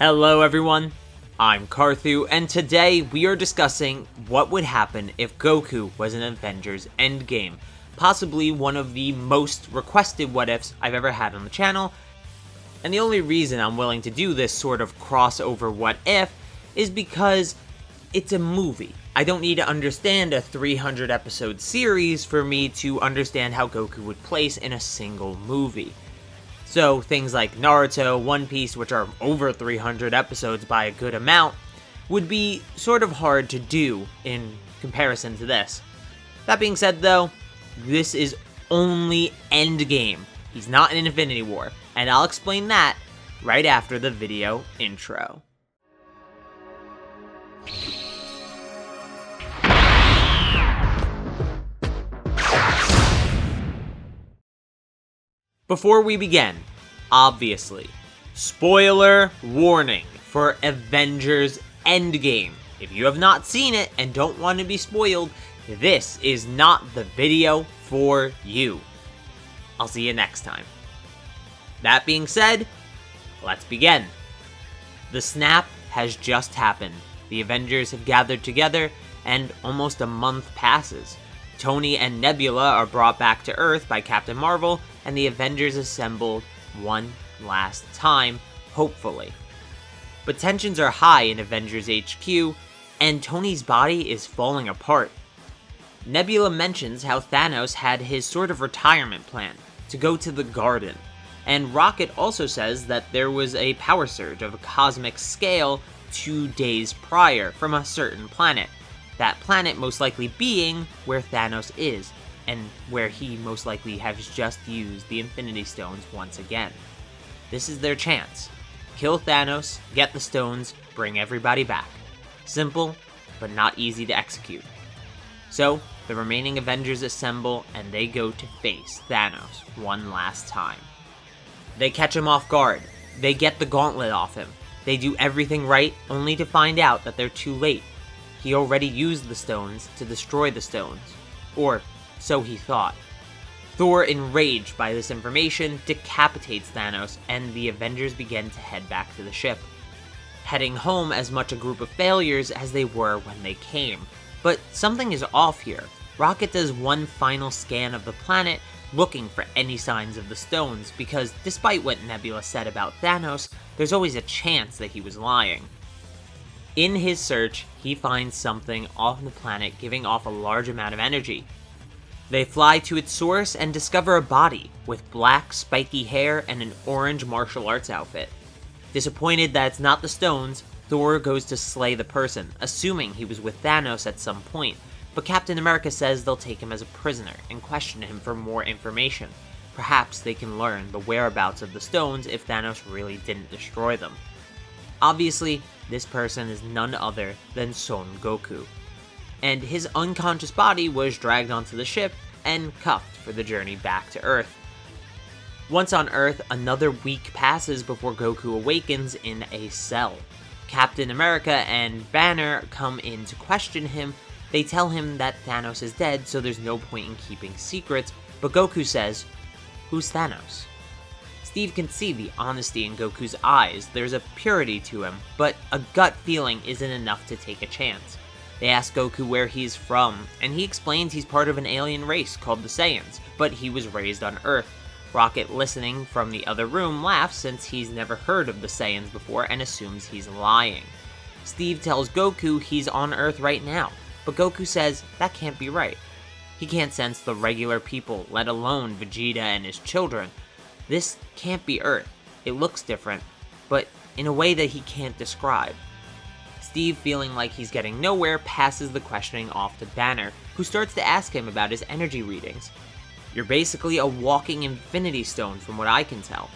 Hello everyone, I'm Carthu, and today we are discussing what would happen if Goku was in Avengers Endgame, possibly one of the most requested what-ifs I've ever had on the channel, and the only reason I'm willing to do this sort of crossover what-if is because it's a movie. I don't need to understand a 300 episode series for me to understand how Goku would place in a single movie. So things like Naruto, One Piece, which are over 300 episodes by a good amount, would be sort of hard to do in comparison to this. That being said though, this is only Endgame. He's not in Infinity War, and I'll explain that right after the video intro. Before we begin, obviously, spoiler warning for Avengers Endgame. If you have not seen it and don't want to be spoiled, this is not the video for you. I'll see you next time. That being said, let's begin. The snap has just happened. The Avengers have gathered together, and almost a month passes. Tony and Nebula are brought back to Earth by Captain Marvel, and the Avengers assembled one last time, hopefully. But tensions are high in Avengers HQ, and Tony's body is falling apart. Nebula mentions how Thanos had his sort of retirement plan, to go to the Garden, and Rocket also says that there was a power surge of a cosmic scale 2 days prior from a certain planet. That planet most likely being where Thanos is, and where he most likely has just used the Infinity Stones once again. This is their chance. Kill Thanos, get the stones, bring everybody back. Simple, but not easy to execute. So, the remaining Avengers assemble and they go to face Thanos one last time. They catch him off guard. They get the gauntlet off him. They do everything right, only to find out that they're too late. He already used the stones to destroy the stones. Or, so he thought. Thor, enraged by this information, decapitates Thanos, and the Avengers begin to head back to the ship. Heading home as much a group of failures as they were when they came. But something is off here. Rocket does one final scan of the planet, looking for any signs of the stones, because despite what Nebula said about Thanos, there's always a chance that he was lying. In his search, he finds something off the planet giving off a large amount of energy. They fly to its source and discover a body with black, spiky hair and an orange martial arts outfit. Disappointed that it's not the stones, Thor goes to slay the person, assuming he was with Thanos at some point, but Captain America says they'll take him as a prisoner and question him for more information. Perhaps they can learn the whereabouts of the stones if Thanos really didn't destroy them. Obviously, this person is none other than Son Goku, and his unconscious body was dragged onto the ship and cuffed for the journey back to Earth. Once on Earth, another week passes before Goku awakens in a cell. Captain America and Banner come in to question him. They tell him that Thanos is dead, so there's no point in keeping secrets, but Goku says, "Who's Thanos?" Steve can see the honesty in Goku's eyes. There's a purity to him, but a gut feeling isn't enough to take a chance. They ask Goku where he's from, and he explains he's part of an alien race called the Saiyans, but he was raised on Earth. Rocket, listening from the other room, laughs since he's never heard of the Saiyans before and assumes he's lying. Steve tells Goku he's on Earth right now, but Goku says that can't be right. He can't sense the regular people, let alone Vegeta and his children. This can't be Earth. It looks different, but in a way that he can't describe. Steve, feeling like he's getting nowhere, passes the questioning off to Banner, who starts to ask him about his energy readings. "You're basically a walking Infinity Stone from what I can tell.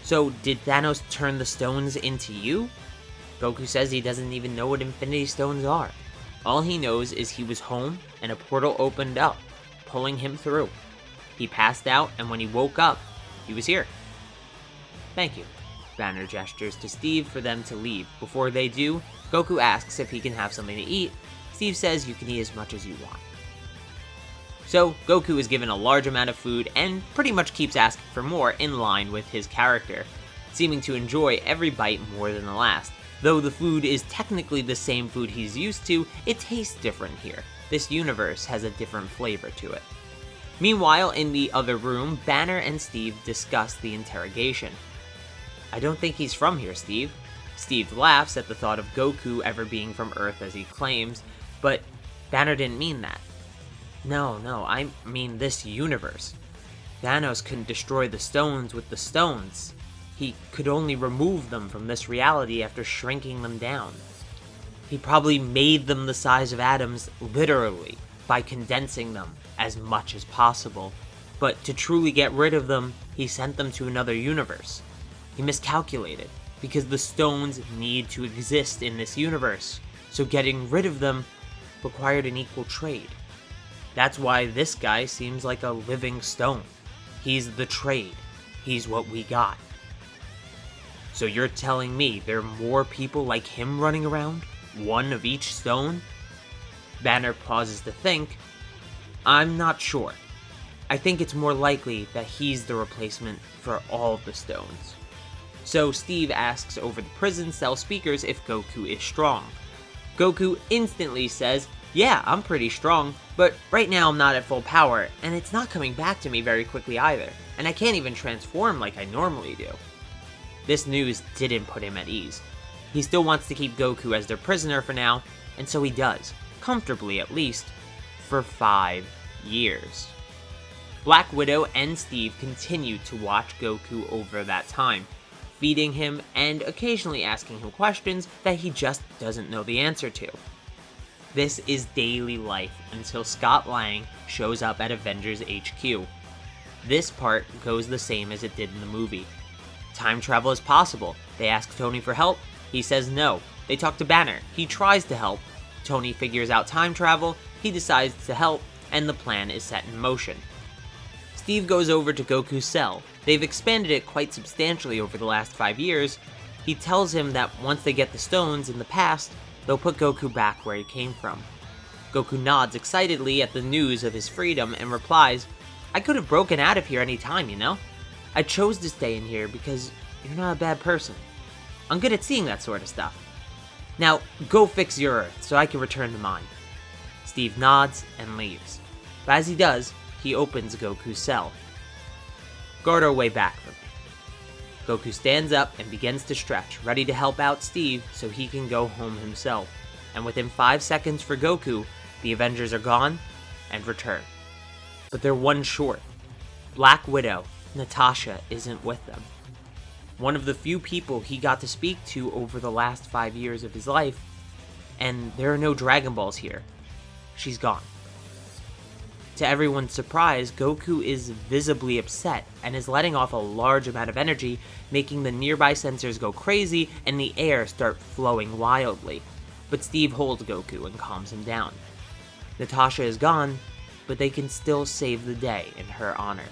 So did Thanos turn the stones into you?" Goku says he doesn't even know what Infinity Stones are. All he knows is he was home and a portal opened up, pulling him through. He passed out, and when he woke up, he was here. "Thank you." Banner gestures to Steve for them to leave. Before they do, Goku asks if he can have something to eat. Steve says you can eat as much as you want. So, Goku is given a large amount of food and pretty much keeps asking for more in line with his character. seeming to enjoy every bite more than the last. Though the food is technically the same food he's used to, it tastes different here. This universe has a different flavor to it. Meanwhile, in the other room, Banner and Steve discuss the interrogation. "I don't think he's from here, Steve." Steve laughs at the thought of Goku ever being from Earth as he claims, but Banner didn't mean that. No, I mean this universe. Thanos couldn't destroy the stones with the stones. He could only remove them from this reality after shrinking them down. He probably made them the size of atoms, literally, by condensing them as much as possible. But to truly get rid of them, he sent them to another universe. He miscalculated, because the stones need to exist in this universe, so getting rid of them required an equal trade. That's why this guy seems like a living stone. He's the trade. He's what we got. So you're telling me there are more people like him running around? One of each stone? Banner pauses to think. I'm not sure. I think it's more likely that he's the replacement for all of the stones. So Steve asks over the prison cell speakers if Goku is strong. Goku instantly says, "Yeah, I'm pretty strong, but right now I'm not at full power, and it's not coming back to me very quickly either, and I can't even transform like I normally do." This news didn't put him at ease. He still wants to keep Goku as their prisoner for now, and so he does, comfortably at least, for 5 years. Black Widow and Steve continue to watch Goku over that time, feeding him and occasionally asking him questions that he just doesn't know the answer to. This is daily life until Scott Lang shows up at Avengers HQ. This part goes the same as it did in the movie. Time travel is possible. They ask Tony for help. He says no. They talk to Banner. He tries to help. Tony figures out time travel. He decides to help, and the plan is set in motion. Steve goes over to Goku's cell. They've expanded it quite substantially over the last 5 years. He tells him that once they get the stones in the past, they'll put Goku back where he came from. Goku nods excitedly at the news of his freedom and replies, "I could have broken out of here any time, you know? I chose to stay in here because you're not a bad person. I'm good at seeing that sort of stuff. Now, go fix your Earth so I can return to mine." Steve nods and leaves. But as he does, he opens Goku's cell. "Guard our way back from me." Goku stands up and begins to stretch, ready to help out Steve so he can go home himself. And within 5 seconds for Goku, the Avengers are gone and return. But they're one short. Black Widow, Natasha, isn't with them. One of the few people he got to speak to over the last 5 years of his life, and there are no Dragon Balls here. She's gone. To everyone's surprise, Goku is visibly upset and is letting off a large amount of energy, making the nearby sensors go crazy and the air start flowing wildly. But Steve holds Goku and calms him down. Natasha is gone, but they can still save the day in her honor.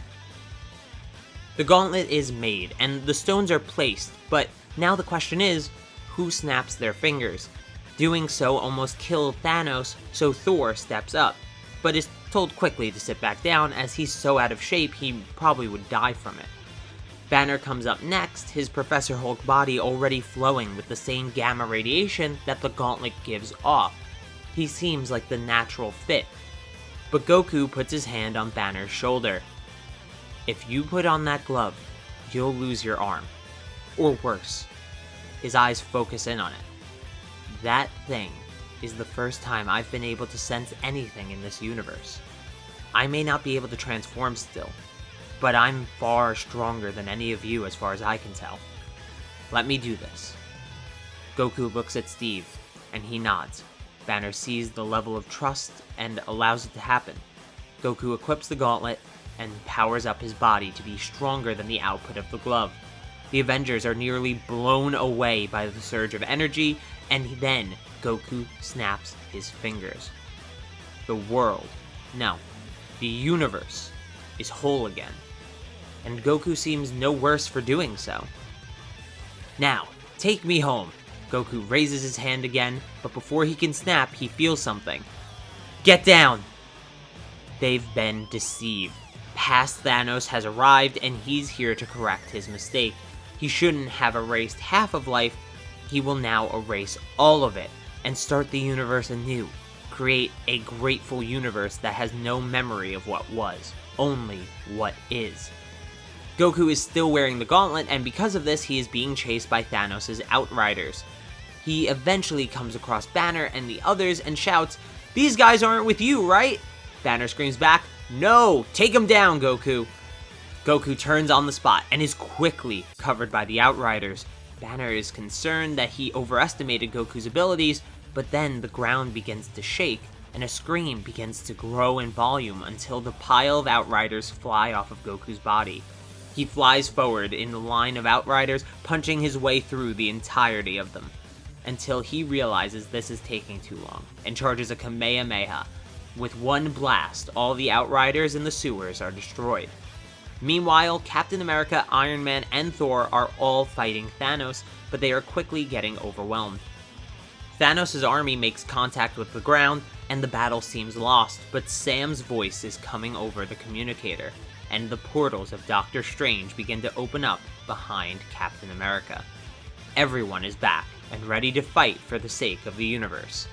The gauntlet is made, and the stones are placed, but now the question is, who snaps their fingers? Doing so almost killed Thanos, so Thor steps up, but is told quickly to sit back down as he's so out of shape he probably would die from it. Banner comes up next, his Professor Hulk body already flowing with the same gamma radiation that the gauntlet gives off. He seems like the natural fit. But Goku puts his hand on Banner's shoulder. "If you put on that glove, you'll lose your arm. Or worse." His eyes focus in on it. "That thing is the first time I've been able to sense anything in this universe. I may not be able to transform still, but I'm far stronger than any of you as far as I can tell. Let me do this." Goku looks at Steve, and he nods. Banner sees the level of trust and allows it to happen. Goku equips the gauntlet and powers up his body to be stronger than the output of the glove. The Avengers are nearly blown away by the surge of energy, and then Goku snaps his fingers. The world, no, the universe, is whole again, and Goku seems no worse for doing so. "Now, take me home." Goku raises his hand again, but before he can snap, he feels something. "Get down!" They've been deceived. Past Thanos has arrived, and he's here to correct his mistake. he shouldn't have erased half of life, he will now erase all of it and start the universe anew. Create a grateful universe that has no memory of what was, only what is. Goku is still wearing the gauntlet, and because of this, he is being chased by Thanos' Outriders. He eventually comes across Banner and the others and shouts, "These guys aren't with you, right?" Banner screams back, "No! Take him down, Goku!" Goku turns on the spot and is quickly covered by the Outriders. Banner is concerned that he overestimated Goku's abilities, but then the ground begins to shake, and a scream begins to grow in volume until the pile of Outriders fly off of Goku's body. He flies forward in the line of Outriders, punching his way through the entirety of them, until he realizes this is taking too long, and charges a Kamehameha. With one blast, all the Outriders in the sewers are destroyed. Meanwhile, Captain America, Iron Man, and Thor are all fighting Thanos, but they are quickly getting overwhelmed. Thanos' army makes contact with the ground, and the battle seems lost, but Sam's voice is coming over the communicator, and the portals of Doctor Strange begin to open up behind Captain America. Everyone is back, and ready to fight for the sake of the universe.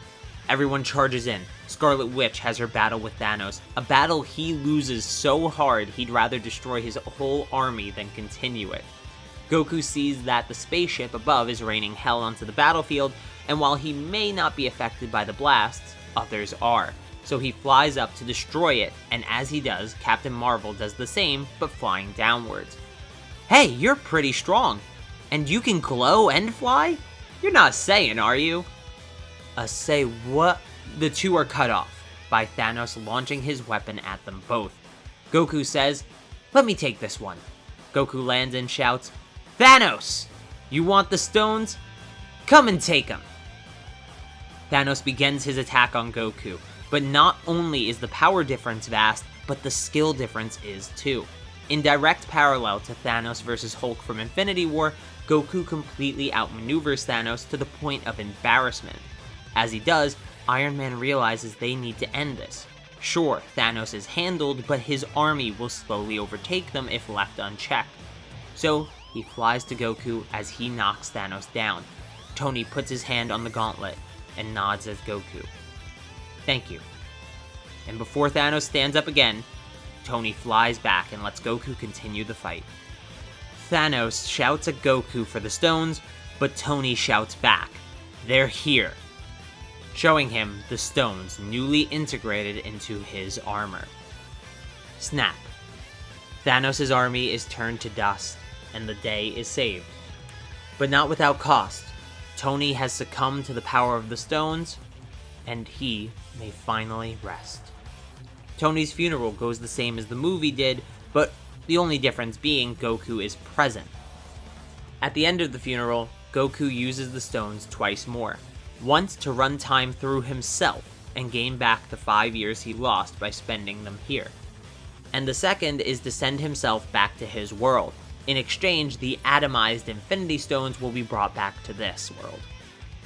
Everyone charges in. Scarlet Witch has her battle with Thanos, a battle he loses so hard he'd rather destroy his whole army than continue it. Goku sees that the spaceship above is raining hell onto the battlefield, and while he may not be affected by the blasts, others are. So he flies up to destroy it, and as he does, Captain Marvel does the same, but flying downwards. "Hey, you're pretty strong, and you can glow and fly? You're not Saiyan, are you?" Say what? The two are cut off by Thanos launching his weapon at them both. Goku says, "Let me take this one." Goku lands and shouts, "Thanos! You want the stones? Come and take them!" Thanos begins his attack on Goku, but not only is the power difference vast, but the skill difference is too. In direct parallel to Thanos vs. Hulk from Infinity War, Goku completely outmaneuvers Thanos to the point of embarrassment. As he does, Iron Man realizes they need to end this. Sure, Thanos is handled, but his army will slowly overtake them if left unchecked. So, he flies to Goku as he knocks Thanos down. Tony puts his hand on the gauntlet and nods at Goku. "Thank you." And before Thanos stands up again, Tony flies back and lets Goku continue the fight. Thanos shouts at Goku for the stones, but Tony shouts back, "They're here," showing him the stones newly integrated into his armor. Snap. Thanos' army is turned to dust, and the day is saved. But not without cost. Tony has succumbed to the power of the stones, and he may finally rest. Tony's funeral goes the same as the movie did, but the only difference being Goku is present. At the end of the funeral, Goku uses the stones twice more. Once to run time through himself and gain back the 5 years he lost by spending them here. And the second is to send himself back to his world. In exchange, the atomized Infinity Stones will be brought back to this world.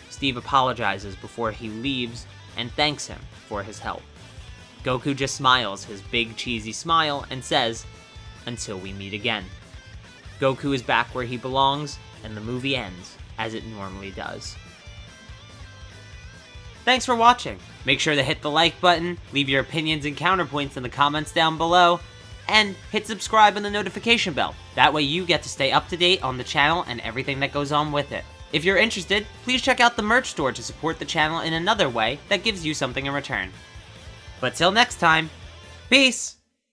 Steve apologizes before he leaves and thanks him for his help. Goku just smiles his big cheesy smile and says, "Until we meet again." Goku is back where he belongs, and the movie ends as it normally does. Thanks for watching. Make sure to hit the like button, leave your opinions and counterpoints in the comments down below, and hit subscribe and the notification bell. That way you get to stay up to date on the channel and everything that goes on with it. If you're interested, please check out the merch store to support the channel in another way that gives you something in return. But till next time, peace!